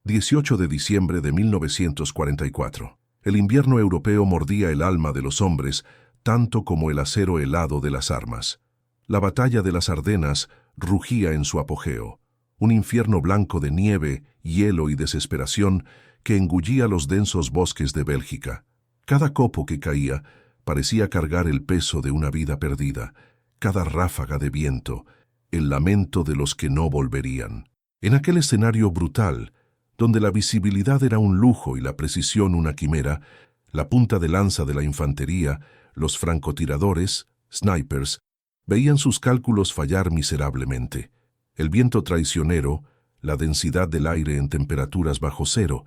18 de diciembre de 1944. El invierno europeo mordía el alma de los hombres, tanto como el acero helado de las armas. La batalla de las Ardenas rugía en su apogeo, un infierno blanco de nieve, hielo y desesperación que engullía los densos bosques de Bélgica. Cada copo que caía parecía cargar el peso de una vida perdida, cada ráfaga de viento, el lamento de los que no volverían. En aquel escenario brutal, donde la visibilidad era un lujo y la precisión una quimera, la punta de lanza de la infantería, los francotiradores, snipers, veían sus cálculos fallar miserablemente. El viento traicionero, la densidad del aire en temperaturas bajo cero,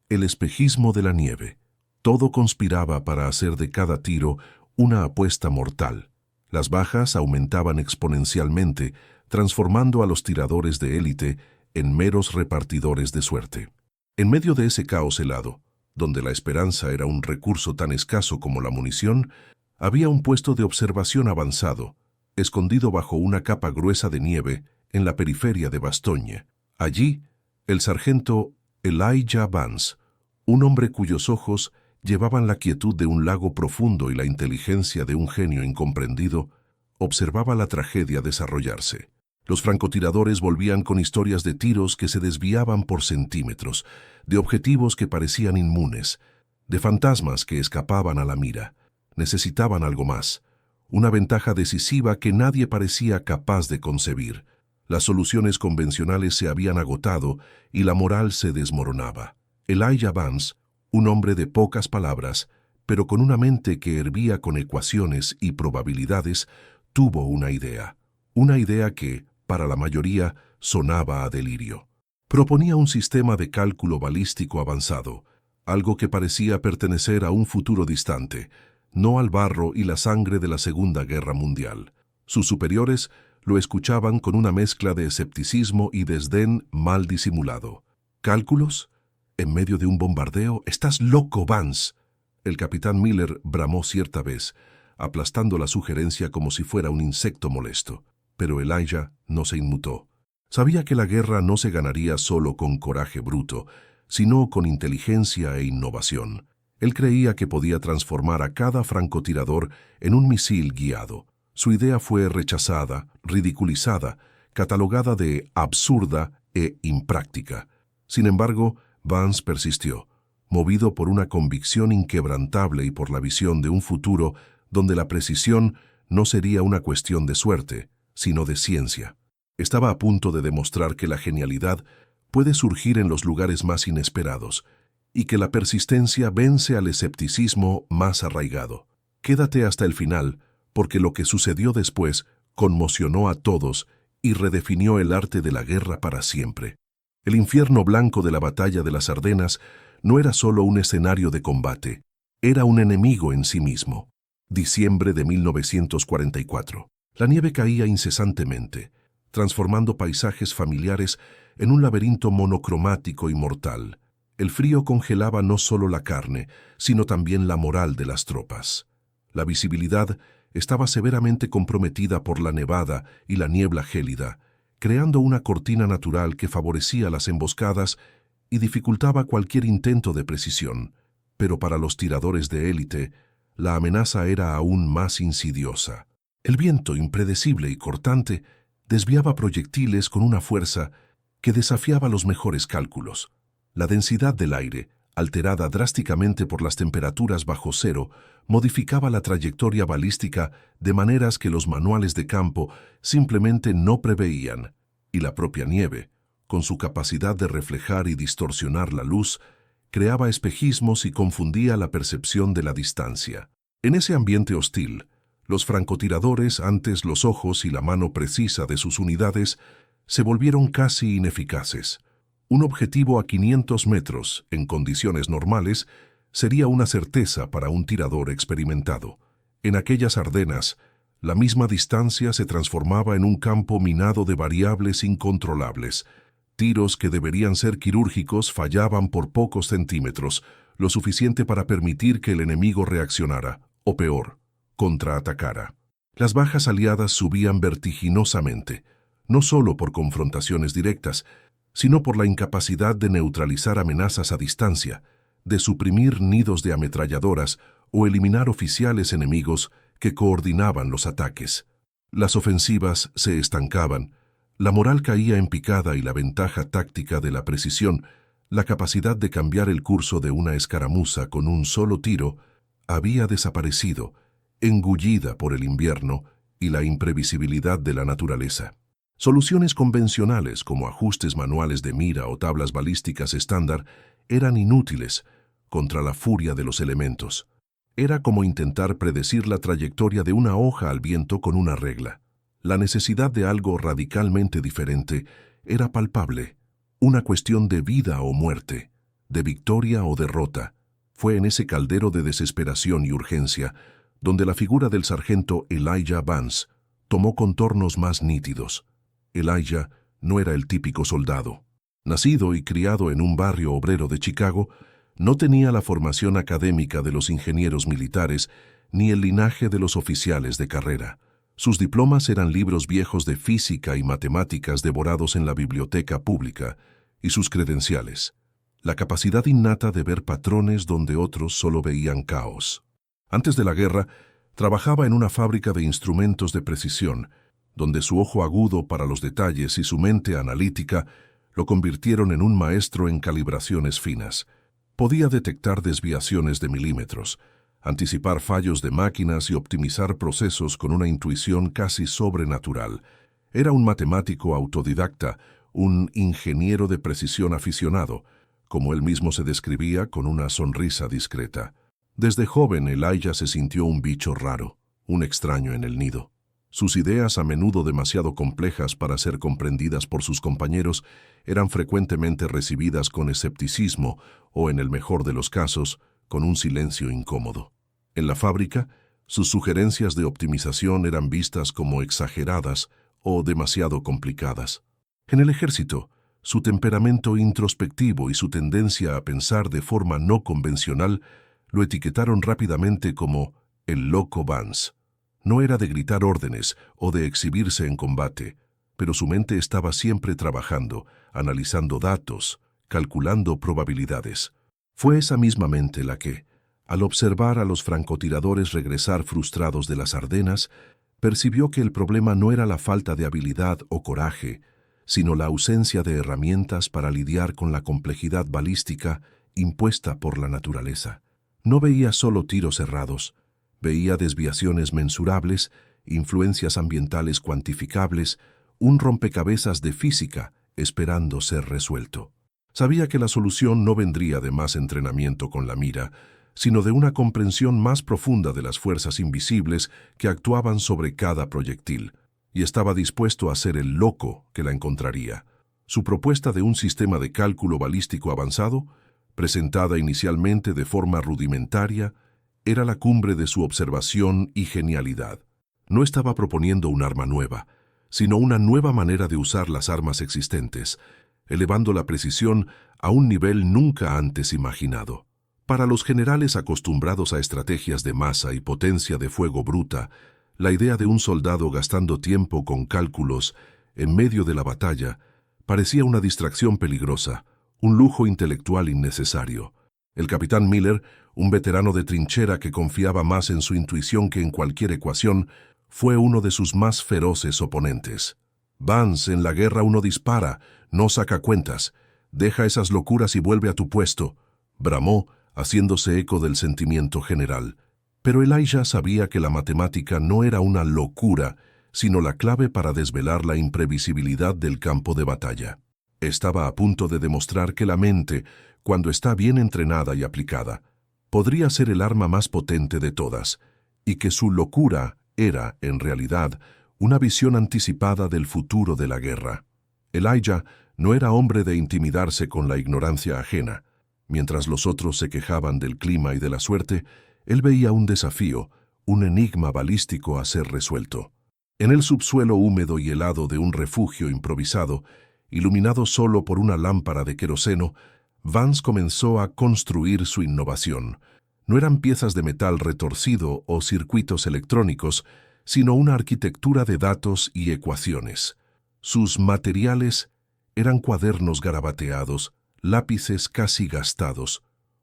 el espejismo de la nieve, todo conspiraba para hacer de cada tiro una apuesta mortal. Las bajas aumentaban exponencialmente, transformando a los tiradores de élite en meros repartidores de suerte. En medio de ese caos helado, donde la esperanza era un recurso tan escaso como la munición, había un puesto de observación avanzado, escondido bajo una capa gruesa de nieve en la periferia de Bastogne. Allí, el sargento Elijah Vance, un hombre cuyos ojos llevaban la quietud de un lago profundo y la inteligencia de un genio incomprendido, observaba la tragedia desarrollarse. Los francotiradores volvían con historias de tiros que se desviaban por centímetros, de objetivos que parecían inmunes, de fantasmas que escapaban a la mira. Necesitaban algo más, una ventaja decisiva que nadie parecía capaz de concebir. Las soluciones convencionales se habían agotado y la moral se desmoronaba. Elijah Vance, un hombre de pocas palabras, pero con una mente que hervía con ecuaciones y probabilidades, tuvo una idea que, para la mayoría, sonaba a delirio. Proponía un sistema de cálculo balístico avanzado, algo que parecía pertenecer a un futuro distante, no al barro y la sangre de la Segunda Guerra Mundial. Sus superiores lo escuchaban con una mezcla de escepticismo y desdén mal disimulado. ¿Cálculos? ¿En medio de un bombardeo? ¡Estás loco, Vance! El capitán Miller bramó cierta vez, aplastando la sugerencia como si fuera un insecto molesto. Pero Elijah no se inmutó. Sabía que la guerra no se ganaría solo con coraje bruto, sino con inteligencia e innovación. Él creía que podía transformar a cada francotirador en un misil guiado. Su idea fue rechazada, ridiculizada, catalogada de absurda e impráctica. Sin embargo, Vance persistió, movido por una convicción inquebrantable y por la visión de un futuro donde la precisión no sería una cuestión de suerte, sino de ciencia. Estaba a punto de demostrar que la genialidad puede surgir en los lugares más inesperados y que la persistencia vence al escepticismo más arraigado. Quédate hasta el final, porque lo que sucedió después conmocionó a todos y redefinió el arte de la guerra para siempre. El infierno blanco de la batalla de las Ardenas no era solo un escenario de combate, era un enemigo en sí mismo. Diciembre de 1944. La nieve caía incesantemente, transformando paisajes familiares en un laberinto monocromático y mortal. El frío congelaba no solo la carne, sino también la moral de las tropas. La visibilidad estaba severamente comprometida por la nevada y la niebla gélida, creando una cortina natural que favorecía las emboscadas y dificultaba cualquier intento de precisión. Pero para los tiradores de élite, la amenaza era aún más insidiosa. El viento, impredecible y cortante, desviaba proyectiles con una fuerza que desafiaba los mejores cálculos. La densidad del aire, alterada drásticamente por las temperaturas bajo cero, modificaba la trayectoria balística de maneras que los manuales de campo simplemente no preveían, y la propia nieve, con su capacidad de reflejar y distorsionar la luz, creaba espejismos y confundía la percepción de la distancia. En ese ambiente hostil, los francotiradores, antes los ojos y la mano precisa de sus unidades, se volvieron casi ineficaces. Un objetivo a 500 metros, en condiciones normales, sería una certeza para un tirador experimentado. En aquellas Ardenas, la misma distancia se transformaba en un campo minado de variables incontrolables. Tiros que deberían ser quirúrgicos fallaban por pocos centímetros, lo suficiente para permitir que el enemigo reaccionara, o peor, contraatacara. Las bajas aliadas subían vertiginosamente, no solo por confrontaciones directas, sino por la incapacidad de neutralizar amenazas a distancia, de suprimir nidos de ametralladoras o eliminar oficiales enemigos que coordinaban los ataques. Las ofensivas se estancaban, la moral caía en picada y la ventaja táctica de la precisión, la capacidad de cambiar el curso de una escaramuza con un solo tiro, había desaparecido, engullida por el invierno y la imprevisibilidad de la naturaleza. Soluciones convencionales como ajustes manuales de mira o tablas balísticas estándar eran inútiles contra la furia de los elementos. Era como intentar predecir la trayectoria de una hoja al viento con una regla. La necesidad de algo radicalmente diferente era palpable, una cuestión de vida o muerte, de victoria o derrota. Fue en ese caldero de desesperación y urgencia donde la figura del sargento Elijah Vance tomó contornos más nítidos. Elijah no era el típico soldado. Nacido y criado en un barrio obrero de Chicago, no tenía la formación académica de los ingenieros militares ni el linaje de los oficiales de carrera. Sus diplomas eran libros viejos de física y matemáticas devorados en la biblioteca pública, y sus credenciales, la capacidad innata de ver patrones donde otros solo veían caos. Antes de la guerra, trabajaba en una fábrica de instrumentos de precisión, donde su ojo agudo para los detalles y su mente analítica lo convirtieron en un maestro en calibraciones finas. Podía detectar desviaciones de milímetros, anticipar fallos de máquinas y optimizar procesos con una intuición casi sobrenatural. Era un matemático autodidacta, un ingeniero de precisión aficionado, como él mismo se describía con una sonrisa discreta. Desde joven, Elijah se sintió un bicho raro, un extraño en el nido. Sus ideas, a menudo demasiado complejas para ser comprendidas por sus compañeros, eran frecuentemente recibidas con escepticismo o, en el mejor de los casos, con un silencio incómodo. En la fábrica, sus sugerencias de optimización eran vistas como exageradas o demasiado complicadas. En el ejército, su temperamento introspectivo y su tendencia a pensar de forma no convencional lo etiquetaron rápidamente como el loco Vance. No era de gritar órdenes o de exhibirse en combate, pero su mente estaba siempre trabajando, analizando datos, calculando probabilidades. Fue esa misma mente la que, al observar a los francotiradores regresar frustrados de las Ardenas, percibió que el problema no era la falta de habilidad o coraje, sino la ausencia de herramientas para lidiar con la complejidad balística impuesta por la naturaleza. No veía solo tiros errados, veía desviaciones mensurables, influencias ambientales cuantificables, un rompecabezas de física esperando ser resuelto. Sabía que la solución no vendría de más entrenamiento con la mira, sino de una comprensión más profunda de las fuerzas invisibles que actuaban sobre cada proyectil, y estaba dispuesto a ser el loco que la encontraría. Su propuesta de un sistema de cálculo balístico avanzado, presentada inicialmente de forma rudimentaria, era la cumbre de su observación y genialidad. No estaba proponiendo un arma nueva, sino una nueva manera de usar las armas existentes, elevando la precisión a un nivel nunca antes imaginado. Para los generales acostumbrados a estrategias de masa y potencia de fuego bruta, la idea de un soldado gastando tiempo con cálculos en medio de la batalla parecía una distracción peligrosa, un lujo intelectual innecesario. El capitán Miller, un veterano de trinchera que confiaba más en su intuición que en cualquier ecuación, fue uno de sus más feroces oponentes. Vance, en la guerra uno dispara, no saca cuentas. Deja esas locuras y vuelve a tu puesto, bramó, haciéndose eco del sentimiento general. Pero Elijah sabía que la matemática no era una locura, sino la clave para desvelar la imprevisibilidad del campo de batalla. Estaba a punto de demostrar que la mente, cuando está bien entrenada y aplicada, podría ser el arma más potente de todas, y que su locura era, en realidad, una visión anticipada del futuro de la guerra. Elijah no era hombre de intimidarse con la ignorancia ajena. Mientras los otros se quejaban del clima y de la suerte, él veía un desafío, un enigma balístico a ser resuelto. En el subsuelo húmedo y helado de un refugio improvisado, iluminado solo por una lámpara de queroseno, Vance comenzó a construir su innovación. No eran piezas de metal retorcido o circuitos electrónicos, sino una arquitectura de datos y ecuaciones. Sus materiales Eran cuadernos garabateados, lápices casi gastados,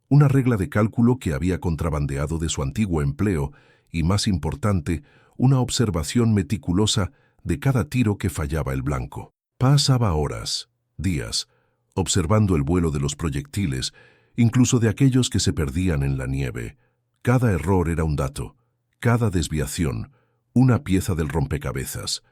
una regla de cálculo que había contrabandeado de su antiguo empleo y, más importante, una observación meticulosa de cada tiro que fallaba el blanco. Pasaba horas, días, observando el vuelo de los proyectiles, incluso de aquellos que se perdían en la nieve. Cada error era un dato, cada desviación, una pieza del rompecabezas.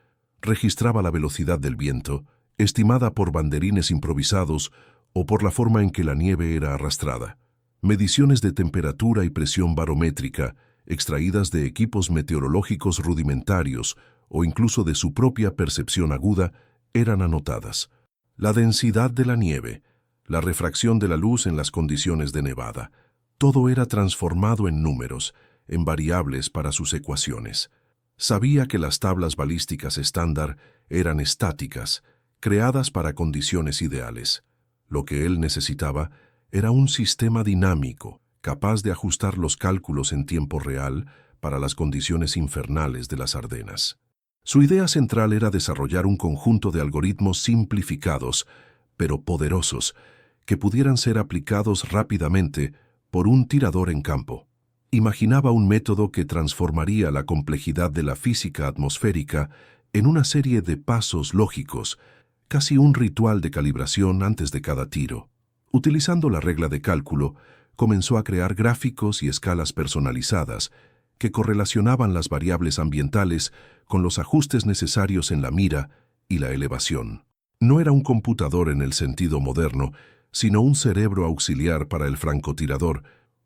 Registraba la velocidad del viento, estimada por banderines improvisados o por la forma en que la nieve era arrastrada. Mediciones de temperatura y presión barométrica, extraídas de equipos meteorológicos rudimentarios o incluso de su propia percepción aguda, eran anotadas. La densidad de la nieve, la refracción de la luz en las condiciones de nevada, todo era transformado en números, en variables para sus ecuaciones. Sabía que las tablas balísticas estándar eran estáticas, creadas para condiciones ideales. Lo que él necesitaba era un sistema dinámico, capaz de ajustar los cálculos en tiempo real para las condiciones infernales de las Ardenas. Su idea central era desarrollar un conjunto de algoritmos simplificados, pero poderosos, que pudieran ser aplicados rápidamente por un tirador en campo. Imaginaba un método que transformaría la complejidad de la física atmosférica en una serie de pasos lógicos, casi un ritual de calibración antes de cada tiro. Utilizando la regla de cálculo, comenzó a crear gráficos y escalas personalizadas que correlacionaban las variables ambientales con los ajustes necesarios en la mira y la elevación. No era un computador en el sentido moderno, sino un cerebro auxiliar para el francotirador,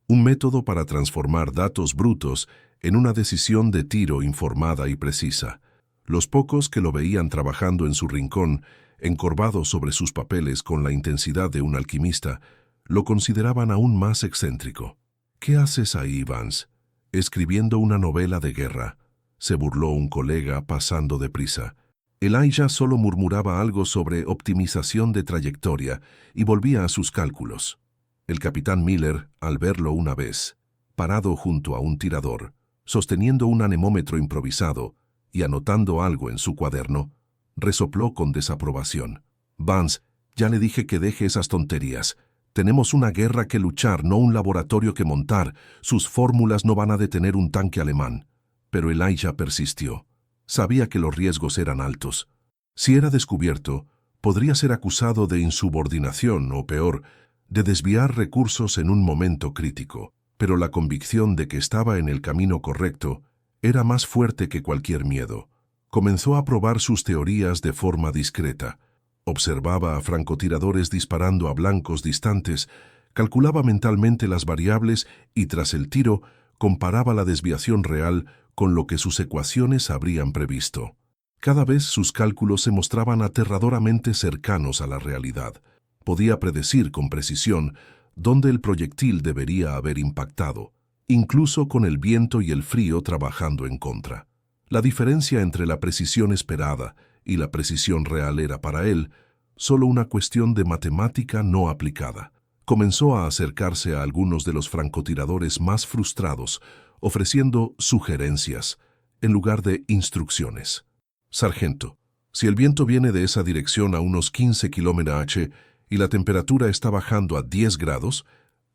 un método para transformar datos brutos en una decisión de tiro informada y precisa. Los pocos que lo veían trabajando en su rincón, encorvado sobre sus papeles con la intensidad de un alquimista, lo consideraban aún más excéntrico. «¿Qué haces ahí, Vance? Escribiendo una novela de guerra», se burló un colega pasando deprisa. Elijah solo murmuraba algo sobre optimización de trayectoria y volvía a sus cálculos. El capitán Miller, al verlo una vez, parado junto a un tirador, sosteniendo un anemómetro improvisado y anotando algo en su cuaderno, resopló con desaprobación. «Vance, ya le dije que deje esas tonterías. Tenemos una guerra que luchar, no un laboratorio que montar. Sus fórmulas no van a detener un tanque alemán». Pero Elijah persistió. Sabía que los riesgos eran altos. Si era descubierto, podría ser acusado de insubordinación o, peor, de desviar recursos en un momento crítico. Pero la convicción de que estaba en el camino correcto era más fuerte que cualquier miedo. Comenzó a probar sus teorías de forma discreta. Observaba a francotiradores disparando a blancos distantes, calculaba mentalmente las variables y, tras el tiro, comparaba la desviación real con lo que sus ecuaciones habrían previsto. Cada vez sus cálculos se mostraban aterradoramente cercanos a la realidad. Podía predecir con precisión dónde el proyectil debería haber impactado, incluso con el viento y el frío trabajando en contra. La diferencia entre la precisión esperada y la precisión real era para él solo una cuestión de matemática no aplicada. Comenzó a acercarse a algunos de los francotiradores más frustrados, ofreciendo sugerencias en lugar de instrucciones. «Sargento, si el viento viene de esa dirección a unos 15 km/h y la temperatura está bajando a 10 grados,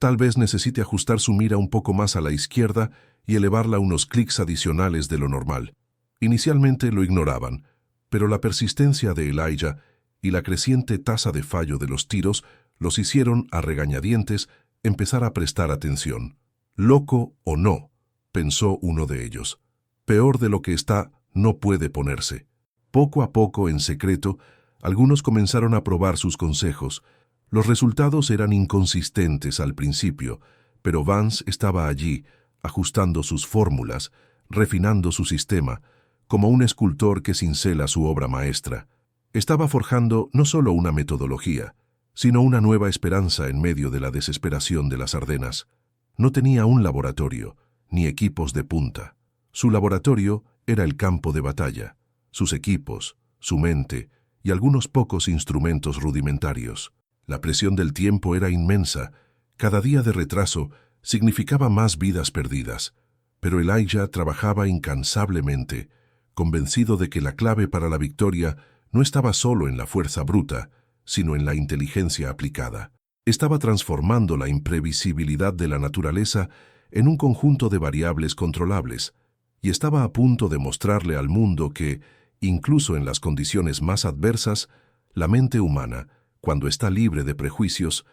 tal vez necesite ajustar su mira un poco más a la izquierda y elevarla unos clics adicionales de lo normal». Inicialmente lo ignoraban, pero la persistencia de Elijah y la creciente tasa de fallo de los tiros los hicieron, a regañadientes, empezar a prestar atención. «Loco o no», pensó uno de ellos. «Peor de lo que está, no puede ponerse». Poco a poco, en secreto, algunos comenzaron a probar sus consejos. Los resultados eran inconsistentes al principio, pero Vance estaba allí, ajustando sus fórmulas, refinando su sistema, como un escultor que cincela su obra maestra. Estaba forjando no solo una metodología, sino una nueva esperanza en medio de la desesperación de las Ardenas. No tenía un laboratorio, ni equipos de punta. Su laboratorio era el campo de batalla, sus equipos, su mente y algunos pocos instrumentos rudimentarios. La presión del tiempo era inmensa. Cada día de retraso significaba más vidas perdidas. Pero Elijah trabajaba incansablemente, convencido de que la clave para la victoria no estaba solo en la fuerza bruta, sino en la inteligencia aplicada. Estaba transformando la imprevisibilidad de la naturaleza en un conjunto de variables controlables, y estaba a punto de mostrarle al mundo que, incluso en las condiciones más adversas, la mente humana, cuando está libre de prejuicios,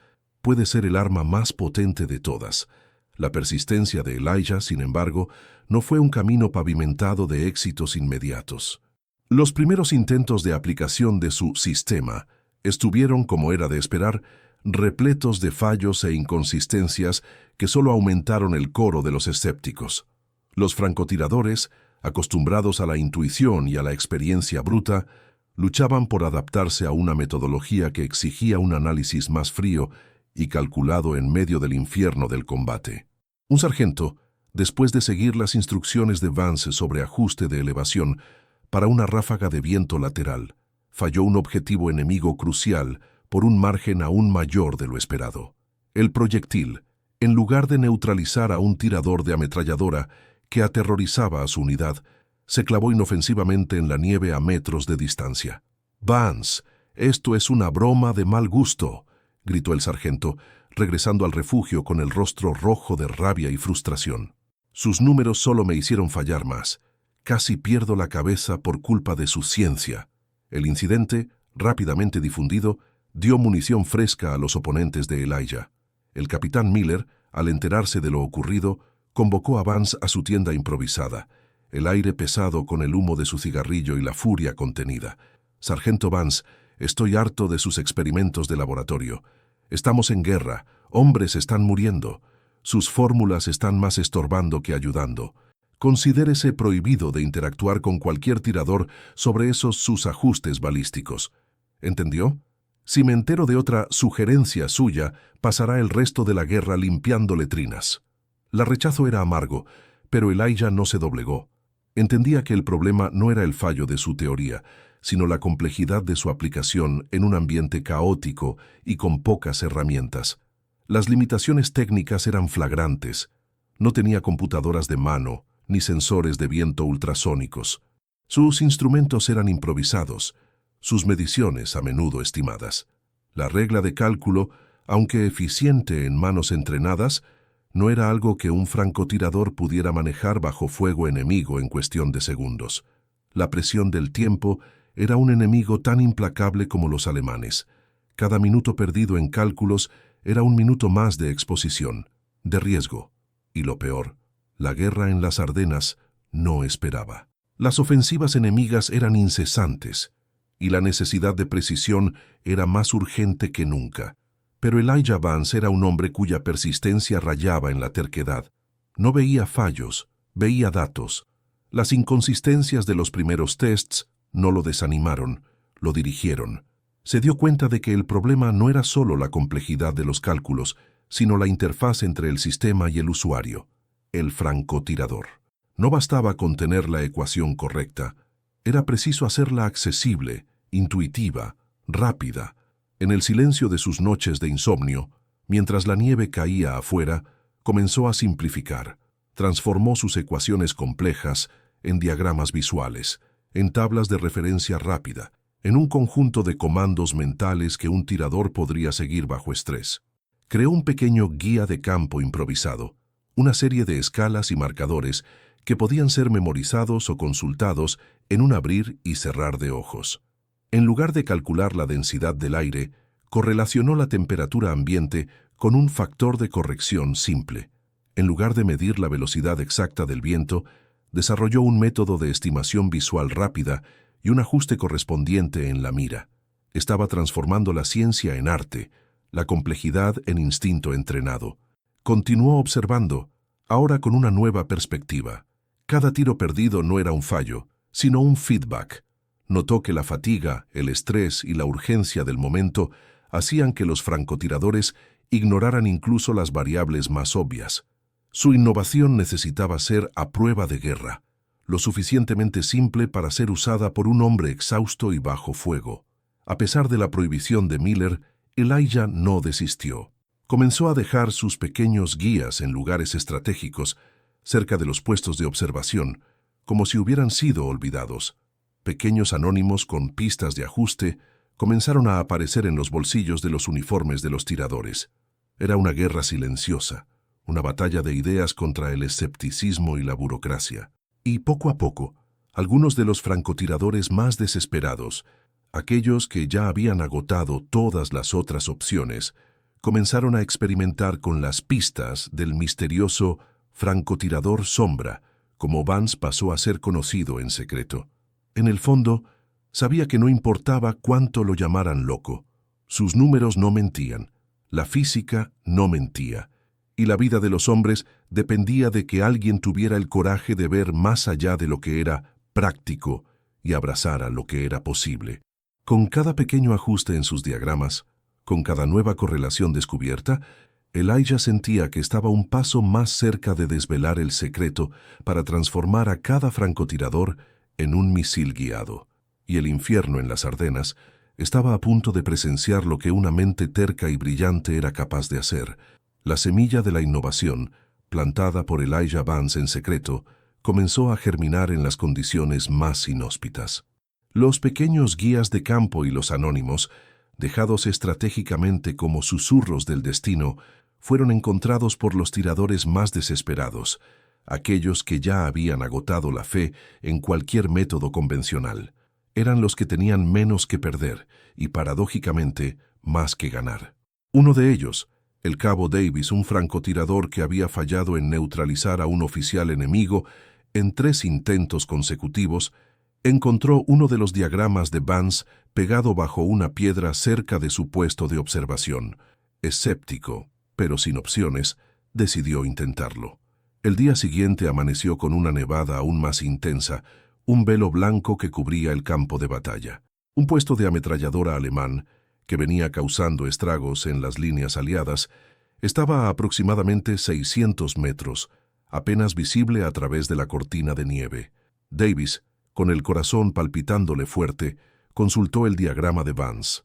puede ser el arma más potente de todas. La persistencia de Elijah, sin embargo, no fue un camino pavimentado de éxitos inmediatos. Los primeros intentos de aplicación de su sistema estuvieron, como era de esperar, repletos de fallos e inconsistencias que solo aumentaron el coro de los escépticos. Los francotiradores, acostumbrados a la intuición y a la experiencia bruta, luchaban por adaptarse a una metodología que exigía un análisis más frío y calculado en medio del infierno del combate. Un sargento, después de seguir las instrucciones de Vance sobre ajuste de elevación para una ráfaga de viento lateral, falló un objetivo enemigo crucial por un margen aún mayor de lo esperado. El proyectil, en lugar de neutralizar a un tirador de ametralladora que aterrorizaba a su unidad, se clavó inofensivamente en la nieve a metros de distancia. «Vance, esto es una broma de mal gusto», gritó el sargento, regresando al refugio con el rostro rojo de rabia y frustración. «Sus números solo me hicieron fallar más. Casi pierdo la cabeza por culpa de su ciencia». El incidente, rápidamente difundido, dio munición fresca a los oponentes de Elijah. El capitán Miller, al enterarse de lo ocurrido, convocó a Vance a su tienda improvisada, el aire pesado con el humo de su cigarrillo y la furia contenida. «Sargento Vance, estoy harto de sus experimentos de laboratorio. Estamos en guerra, hombres están muriendo. Sus fórmulas están más estorbando que ayudando. Considérese prohibido de interactuar con cualquier tirador sobre esos sus ajustes balísticos. ¿Entendió? Si me entero de otra sugerencia suya, pasará el resto de la guerra limpiando letrinas». La rechazo era amargo, pero Elijah no se doblegó. Entendía que el problema no era el fallo de su teoría, sino la complejidad de su aplicación en un ambiente caótico y con pocas herramientas. Las limitaciones técnicas eran flagrantes. No tenía computadoras de mano, ni sensores de viento ultrasónicos. Sus instrumentos eran improvisados, sus mediciones a menudo estimadas. La regla de cálculo, aunque eficiente en manos entrenadas, no era algo que un francotirador pudiera manejar bajo fuego enemigo en cuestión de segundos. La presión del tiempo era un enemigo tan implacable como los alemanes. Cada minuto perdido en cálculos era un minuto más de exposición, de riesgo. Y lo peor, la guerra en las Ardenas no esperaba. Las ofensivas enemigas eran incesantes, y la necesidad de precisión era más urgente que nunca. Pero Elijah Vance era un hombre cuya persistencia rayaba en la terquedad. No veía fallos, veía datos. Las inconsistencias de los primeros tests no lo desanimaron, lo dirigieron. Se dio cuenta de que el problema no era solo la complejidad de los cálculos, sino la interfaz entre el sistema y el usuario, el francotirador. No bastaba con tener la ecuación correcta, era preciso hacerla accesible, intuitiva, rápida. En el silencio de sus noches de insomnio, mientras la nieve caía afuera, comenzó a simplificar. Transformó sus ecuaciones complejas en diagramas visuales, en tablas de referencia rápida, en un conjunto de comandos mentales que un tirador podría seguir bajo estrés. Creó un pequeño guía de campo improvisado, una serie de escalas y marcadores que podían ser memorizados o consultados en un abrir y cerrar de ojos. En lugar de calcular la densidad del aire, correlacionó la temperatura ambiente con un factor de corrección simple. En lugar de medir la velocidad exacta del viento, desarrolló un método de estimación visual rápida y un ajuste correspondiente en la mira. Estaba transformando la ciencia en arte, la complejidad en instinto entrenado. Continuó observando, ahora con una nueva perspectiva. Cada tiro perdido no era un fallo, sino un feedback. Notó que la fatiga, el estrés y la urgencia del momento hacían que los francotiradores ignoraran incluso las variables más obvias. Su innovación necesitaba ser a prueba de guerra, lo suficientemente simple para ser usada por un hombre exhausto y bajo fuego. A pesar de la prohibición de Miller, Elijah no desistió. Comenzó a dejar sus pequeños guías en lugares estratégicos, cerca de los puestos de observación, como si hubieran sido olvidados. Pequeños anónimos con pistas de ajuste, comenzaron a aparecer en los bolsillos de los uniformes de los tiradores. Era una guerra silenciosa, una batalla de ideas contra el escepticismo y la burocracia. Y poco a poco, algunos de los francotiradores más desesperados, aquellos que ya habían agotado todas las otras opciones, comenzaron a experimentar con las pistas del misterioso francotirador sombra, como Vance pasó a ser conocido en secreto. En el fondo, sabía que no importaba cuánto lo llamaran loco. Sus números no mentían, la física no mentía, y la vida de los hombres dependía de que alguien tuviera el coraje de ver más allá de lo que era práctico y abrazara lo que era posible. Con cada pequeño ajuste en sus diagramas, con cada nueva correlación descubierta, Elijah sentía que estaba un paso más cerca de desvelar el secreto para transformar a cada francotirador en un misil guiado. Y el infierno en las Ardenas estaba a punto de presenciar lo que una mente terca y brillante era capaz de hacer. La semilla de la innovación, plantada por Elijah Vance en secreto, comenzó a germinar en las condiciones más inhóspitas. Los pequeños guías de campo y los anónimos, dejados estratégicamente como susurros del destino, fueron encontrados por los tiradores más desesperados, aquellos que ya habían agotado la fe en cualquier método convencional. Eran los que tenían menos que perder y, paradójicamente, más que ganar. Uno de ellos, el cabo Davis, un francotirador que había fallado en neutralizar a un oficial enemigo en 3 intentos consecutivos, encontró uno de los diagramas de Vance pegado bajo una piedra cerca de su puesto de observación. Escéptico, pero sin opciones, decidió intentarlo. El día siguiente amaneció con una nevada aún más intensa, un velo blanco que cubría el campo de batalla. Un puesto de ametralladora alemán, que venía causando estragos en las líneas aliadas, estaba a aproximadamente 600 metros, apenas visible a través de la cortina de nieve. Davis, con el corazón palpitándole fuerte, consultó el diagrama de Vance.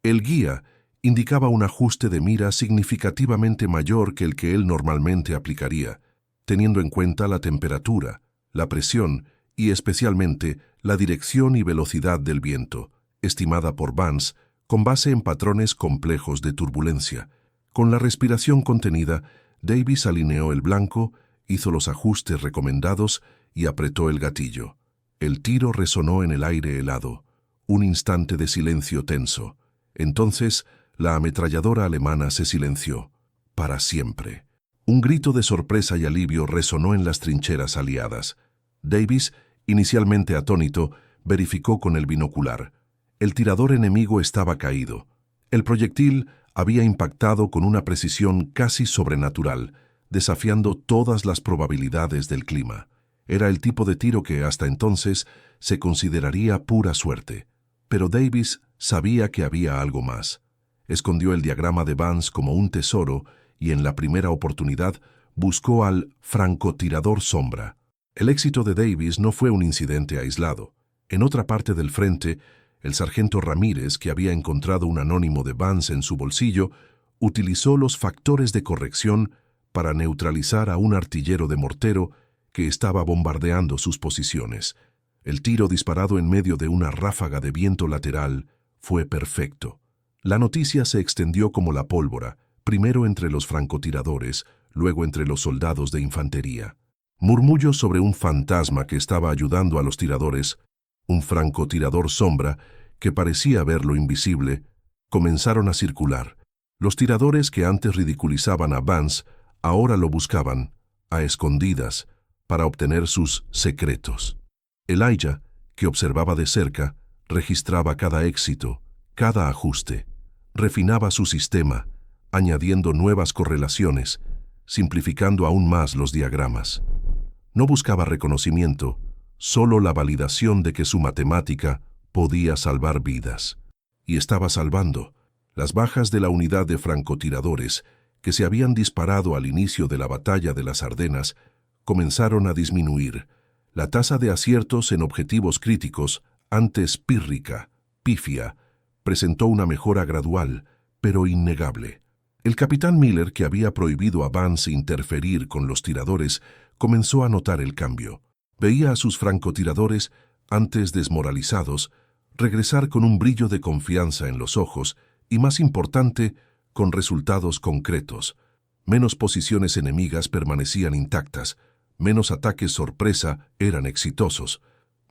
El guía indicaba un ajuste de mira significativamente mayor que el que él normalmente aplicaría, teniendo en cuenta la temperatura, la presión y especialmente la dirección y velocidad del viento, estimada por Vance con base en patrones complejos de turbulencia. Con la respiración contenida, Davis alineó el blanco, hizo los ajustes recomendados y apretó el gatillo. El tiro resonó en el aire helado. Un instante de silencio tenso. Entonces, la ametralladora alemana se silenció. Para siempre. Un grito de sorpresa y alivio resonó en las trincheras aliadas. Davis, inicialmente atónito, verificó con el binocular. El tirador enemigo estaba caído. El proyectil había impactado con una precisión casi sobrenatural, desafiando todas las probabilidades del clima. Era el tipo de tiro que hasta entonces se consideraría pura suerte. Pero Davis sabía que había algo más. Escondió el diagrama de Vance como un tesoro y en la primera oportunidad buscó al francotirador sombra. El éxito de Davis no fue un incidente aislado. En otra parte del frente, el sargento Ramírez, que había encontrado un anónimo de Vance en su bolsillo, utilizó los factores de corrección para neutralizar a un artillero de mortero que estaba bombardeando sus posiciones. El tiro disparado en medio de una ráfaga de viento lateral fue perfecto. La noticia se extendió como la pólvora, primero entre los francotiradores, luego entre los soldados de infantería. Murmullos sobre un fantasma que estaba ayudando a los tiradores, un francotirador sombra que parecía ver lo invisible, comenzaron a circular. Los tiradores que antes ridiculizaban a Vance ahora lo buscaban, a escondidas, para obtener sus secretos. Elijah, que observaba de cerca, registraba cada éxito, cada ajuste, refinaba su sistema, añadiendo nuevas correlaciones, simplificando aún más los diagramas. No buscaba reconocimiento, solo la validación de que su matemática podía salvar vidas. Y estaba salvando. Las bajas de la unidad de francotiradores, que se habían disparado al inicio de la batalla de las Ardenas, comenzaron a disminuir. La tasa de aciertos en objetivos críticos, antes pífia, presentó una mejora gradual, pero innegable. El capitán Miller, que había prohibido a Vance interferir con los tiradores, comenzó a notar el cambio. Veía a sus francotiradores, antes desmoralizados, regresar con un brillo de confianza en los ojos y, más importante, con resultados concretos. Menos posiciones enemigas permanecían intactas, menos ataques sorpresa eran exitosos.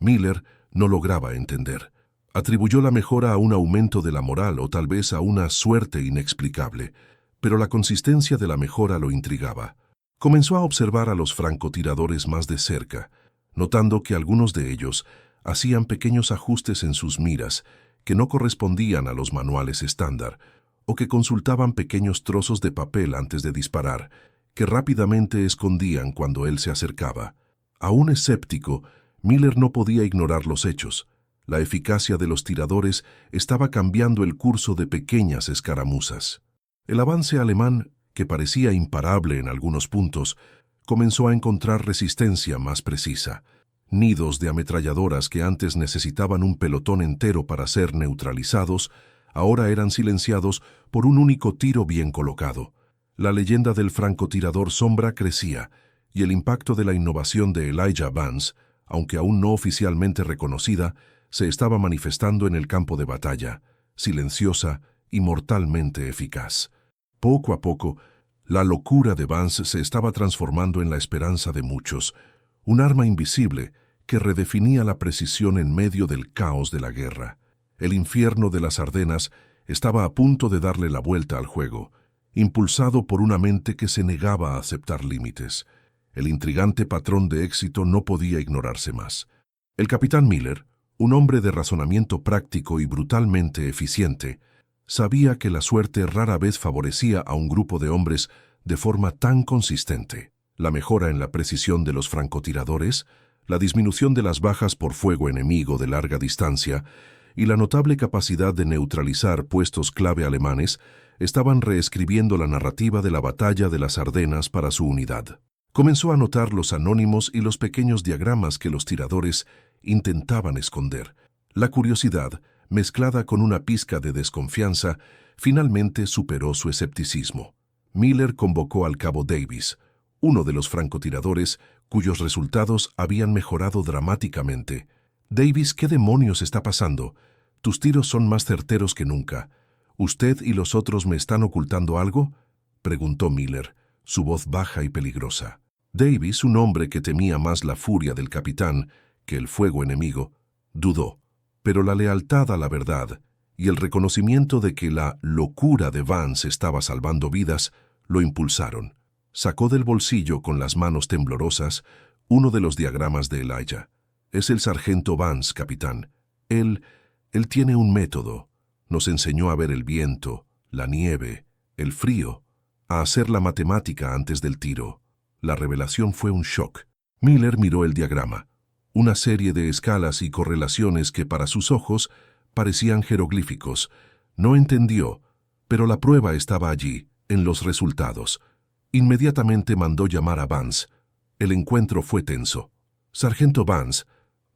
Miller no lograba entender. Atribuyó la mejora a un aumento de la moral o tal vez a una suerte inexplicable, pero la consistencia de la mejora lo intrigaba. Comenzó a observar a los francotiradores más de cerca, notando que algunos de ellos hacían pequeños ajustes en sus miras que no correspondían a los manuales estándar, o que consultaban pequeños trozos de papel antes de disparar, que rápidamente escondían cuando él se acercaba. Aún escéptico, Miller no podía ignorar los hechos. La eficacia de los tiradores estaba cambiando el curso de pequeñas escaramuzas. El avance alemán, que parecía imparable en algunos puntos, comenzó a encontrar resistencia más precisa. Nidos de ametralladoras que antes necesitaban un pelotón entero para ser neutralizados, ahora eran silenciados por un único tiro bien colocado. La leyenda del francotirador sombra crecía, y el impacto de la innovación de Elijah Vance, aunque aún no oficialmente reconocida, se estaba manifestando en el campo de batalla, silenciosa y mortalmente eficaz. Poco a poco, la locura de Vance se estaba transformando en la esperanza de muchos, un arma invisible que redefinía la precisión en medio del caos de la guerra. El infierno de las Ardenas estaba a punto de darle la vuelta al juego, impulsado por una mente que se negaba a aceptar límites. El intrigante patrón de éxito no podía ignorarse más. El capitán Miller, un hombre de razonamiento práctico y brutalmente eficiente, sabía que la suerte rara vez favorecía a un grupo de hombres de forma tan consistente. La mejora en la precisión de los francotiradores, la disminución de las bajas por fuego enemigo de larga distancia y la notable capacidad de neutralizar puestos clave alemanes estaban reescribiendo la narrativa de la batalla de las Ardenas para su unidad. Comenzó a notar los anónimos y los pequeños diagramas que los tiradores intentaban esconder. La curiosidad, mezclada con una pizca de desconfianza, finalmente superó su escepticismo. Miller convocó al cabo Davis, uno de los francotiradores cuyos resultados habían mejorado dramáticamente. «Davis, ¿qué demonios está pasando? Tus tiros son más certeros que nunca. ¿Usted y los otros me están ocultando algo?», preguntó Miller, su voz baja y peligrosa. Davis, un hombre que temía más la furia del capitán que el fuego enemigo, dudó, pero la lealtad a la verdad y el reconocimiento de que la locura de Vance estaba salvando vidas lo impulsaron. Sacó del bolsillo con las manos temblorosas uno de los diagramas de Elijah. «Es el sargento Vance, capitán. Él tiene un método. Nos enseñó a ver el viento, la nieve, el frío, a hacer la matemática antes del tiro». La revelación fue un shock. Miller miró el diagrama, una serie de escalas y correlaciones que para sus ojos parecían jeroglíficos. No entendió, pero la prueba estaba allí, en los resultados. Inmediatamente mandó llamar a Vance. El encuentro fue tenso. «Sargento Vance,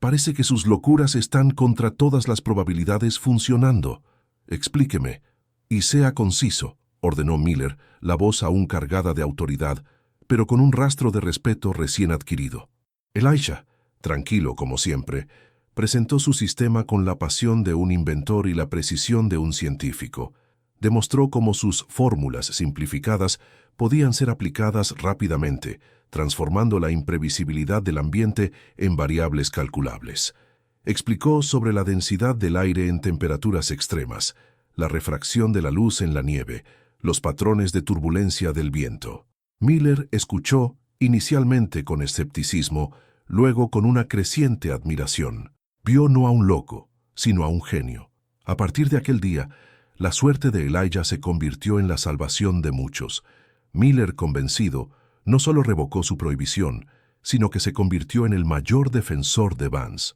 parece que sus locuras están contra todas las probabilidades funcionando. Explíqueme, y sea conciso», ordenó Miller, la voz aún cargada de autoridad, pero con un rastro de respeto recién adquirido. Elijah, tranquilo como siempre, presentó su sistema con la pasión de un inventor y la precisión de un científico. Demostró cómo sus fórmulas simplificadas podían ser aplicadas rápidamente, transformando la imprevisibilidad del ambiente en variables calculables. Explicó sobre la densidad del aire en temperaturas extremas, la refracción de la luz en la nieve, los patrones de turbulencia del viento. Miller escuchó, inicialmente con escepticismo, luego con una creciente admiración. Vio no a un loco, sino a un genio. A partir de aquel día, la suerte de Elijah se convirtió en la salvación de muchos. Miller, convencido, no solo revocó su prohibición, sino que se convirtió en el mayor defensor de Vance.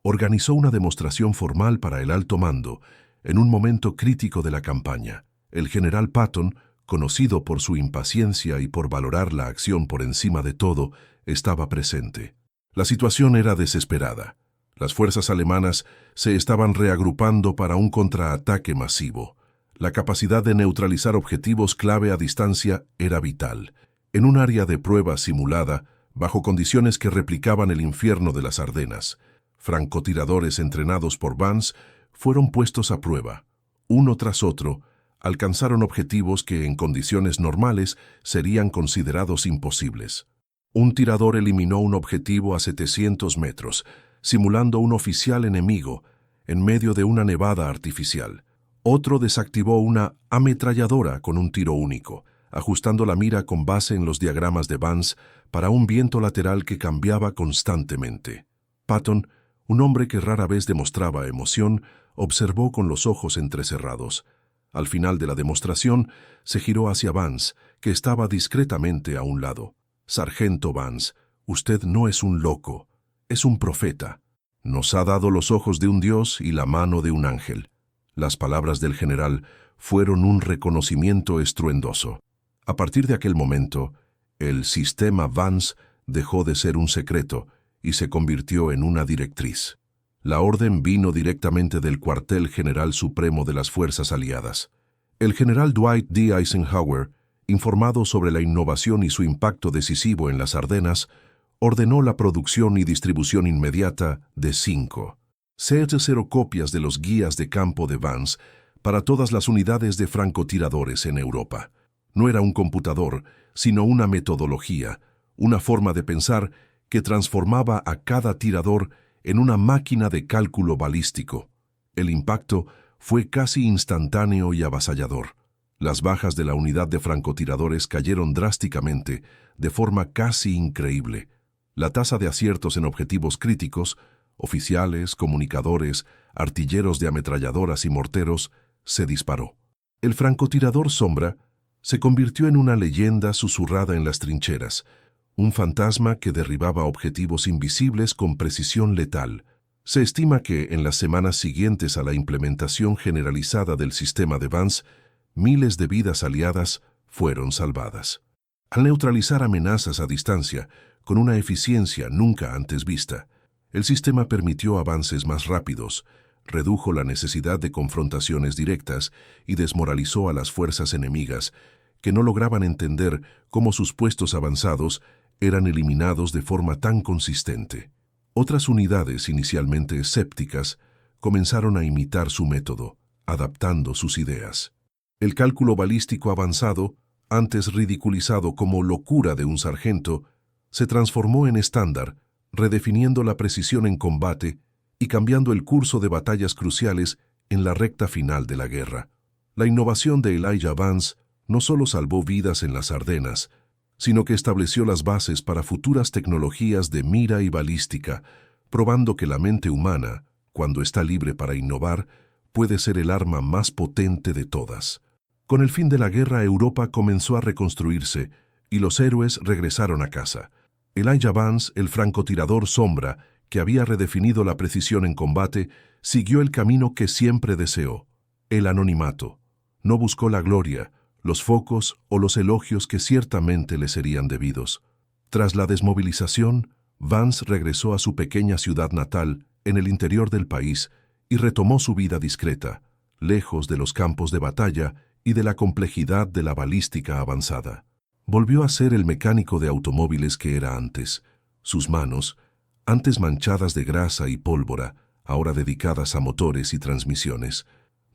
Organizó una demostración formal para el alto mando, en un momento crítico de la campaña. El general Patton, conocido por su impaciencia y por valorar la acción por encima de todo, estaba presente. La situación era desesperada. Las fuerzas alemanas se estaban reagrupando para un contraataque masivo. La capacidad de neutralizar objetivos clave a distancia era vital. En un área de prueba simulada, bajo condiciones que replicaban el infierno de las Ardenas, Francotiradores entrenados por Vance fueron puestos a prueba. Uno tras otro, alcanzaron objetivos que en condiciones normales serían considerados imposibles. Un tirador eliminó un objetivo a 700 metros, simulando un oficial enemigo, en medio de una nevada artificial. Otro desactivó una ametralladora con un tiro único, ajustando la mira con base en los diagramas de Vance para un viento lateral que cambiaba constantemente. Patton, un hombre que rara vez demostraba emoción, observó con los ojos entrecerrados. Al final de la demostración, se giró hacia Vance, que estaba discretamente a un lado. «Sargento Vance, usted no es un loco, es un profeta. Nos ha dado los ojos de un dios y la mano de un ángel». Las palabras del general fueron un reconocimiento estruendoso. A partir de aquel momento, el sistema Vance dejó de ser un secreto y se convirtió en una directriz. La orden vino directamente del cuartel general supremo de las Fuerzas Aliadas. El general Dwight D. Eisenhower, informado sobre la innovación y su impacto decisivo en las Ardenas, ordenó la producción y distribución inmediata de 5 copias de los guías de campo de Vance para todas las unidades de francotiradores en Europa. No era un computador, sino una metodología, una forma de pensar que transformaba a cada tirador en una máquina de cálculo balístico. El impacto fue casi instantáneo y avasallador. Las bajas de la unidad de francotiradores cayeron drásticamente, de forma casi increíble. La tasa de aciertos en objetivos críticos, oficiales, comunicadores, artilleros de ametralladoras y morteros, se disparó. El francotirador sombra se convirtió en una leyenda susurrada en las trincheras, un fantasma que derribaba objetivos invisibles con precisión letal. Se estima que en las semanas siguientes a la implementación generalizada del sistema de Vance, miles de vidas aliadas fueron salvadas. Al neutralizar amenazas a distancia, con una eficiencia nunca antes vista, el sistema permitió avances más rápidos, redujo la necesidad de confrontaciones directas y desmoralizó a las fuerzas enemigas, que no lograban entender cómo sus puestos avanzados eran eliminados de forma tan consistente. Otras unidades inicialmente escépticas comenzaron a imitar su método, adaptando sus ideas. El cálculo balístico avanzado, antes ridiculizado como locura de un sargento, se transformó en estándar, redefiniendo la precisión en combate y cambiando el curso de batallas cruciales en la recta final de la guerra. La innovación de Elijah Vance no solo salvó vidas en las Ardenas, sino que estableció las bases para futuras tecnologías de mira y balística, probando que la mente humana, cuando está libre para innovar, puede ser el arma más potente de todas. Con el fin de la guerra, Europa comenzó a reconstruirse y los héroes regresaron a casa. Elijah Vance, el francotirador sombra, que había redefinido la precisión en combate, siguió el camino que siempre deseó, el anonimato. No buscó la gloria, los focos o los elogios que ciertamente le serían debidos. Tras la desmovilización, Vance regresó a su pequeña ciudad natal, en el interior del país, y retomó su vida discreta, lejos de los campos de batalla y de la complejidad de la balística avanzada. Volvió a ser el mecánico de automóviles que era antes. Sus manos, antes manchadas de grasa y pólvora, ahora dedicadas a motores y transmisiones,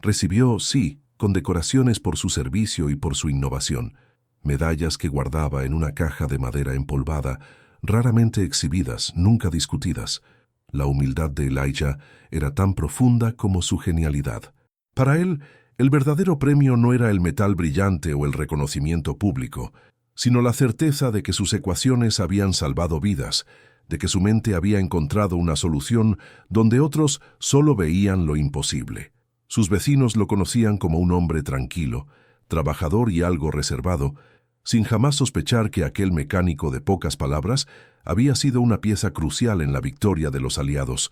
recibió, sí, condecoraciones por su servicio y por su innovación, medallas que guardaba en una caja de madera empolvada, raramente exhibidas, nunca discutidas. La humildad de Elijah era tan profunda como su genialidad. Para él, el verdadero premio no era el metal brillante o el reconocimiento público, sino la certeza de que sus ecuaciones habían salvado vidas, de que su mente había encontrado una solución donde otros solo veían lo imposible. Sus vecinos lo conocían como un hombre tranquilo, trabajador y algo reservado, sin jamás sospechar que aquel mecánico de pocas palabras había sido una pieza crucial en la victoria de los aliados,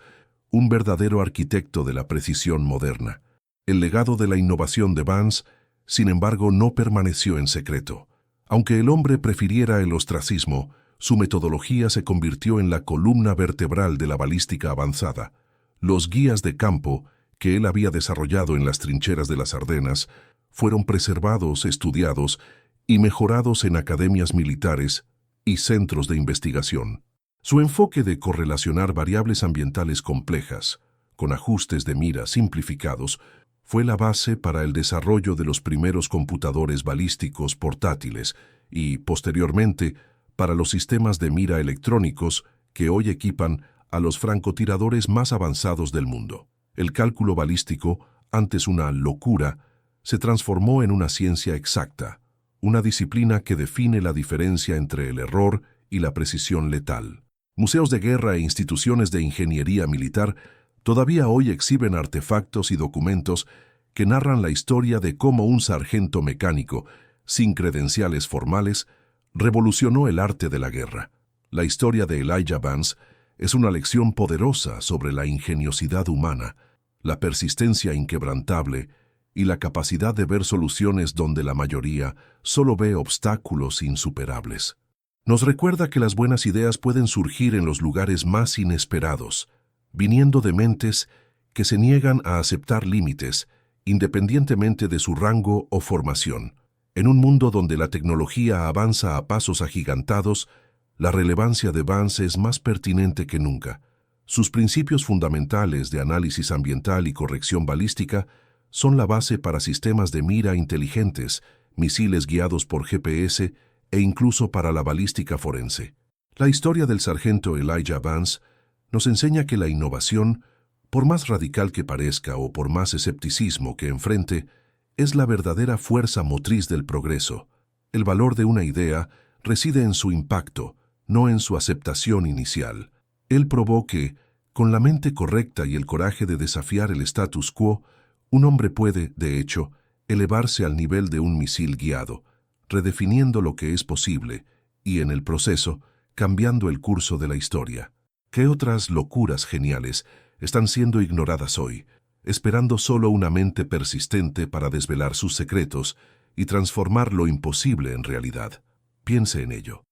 un verdadero arquitecto de la precisión moderna. El legado de la innovación de Vance, sin embargo, no permaneció en secreto. Aunque el hombre prefiriera el ostracismo, su metodología se convirtió en la columna vertebral de la balística avanzada. Los guías de campo, que él había desarrollado en las trincheras de las Ardenas, fueron preservados, estudiados y mejorados en academias militares y centros de investigación. Su enfoque de correlacionar variables ambientales complejas, con ajustes de mira simplificados, fue la base para el desarrollo de los primeros computadores balísticos portátiles y, posteriormente, para los sistemas de mira electrónicos que hoy equipan a los francotiradores más avanzados del mundo. El cálculo balístico, antes una locura, se transformó en una ciencia exacta, una disciplina que define la diferencia entre el error y la precisión letal. Museos de guerra e instituciones de ingeniería militar todavía hoy exhiben artefactos y documentos que narran la historia de cómo un sargento mecánico, sin credenciales formales, revolucionó el arte de la guerra. La historia de Elijah Vance es una lección poderosa sobre la ingeniosidad humana, la persistencia inquebrantable y la capacidad de ver soluciones donde la mayoría solo ve obstáculos insuperables. Nos recuerda que las buenas ideas pueden surgir en los lugares más inesperados, viniendo de mentes que se niegan a aceptar límites, independientemente de su rango o formación. En un mundo donde la tecnología avanza a pasos agigantados, la relevancia de Vance es más pertinente que nunca. Sus principios fundamentales de análisis ambiental y corrección balística son la base para sistemas de mira inteligentes, misiles guiados por GPS e incluso para la balística forense. La historia del sargento Elijah Vance nos enseña que la innovación, por más radical que parezca o por más escepticismo que enfrente, es la verdadera fuerza motriz del progreso. El valor de una idea reside en su impacto, no en su aceptación inicial. Él probó que, con la mente correcta y el coraje de desafiar el status quo, un hombre puede, de hecho, elevarse al nivel de un misil guiado, redefiniendo lo que es posible y, en el proceso, cambiando el curso de la historia. ¿Qué otras locuras geniales están siendo ignoradas hoy, esperando solo una mente persistente para desvelar sus secretos y transformar lo imposible en realidad? Piense en ello.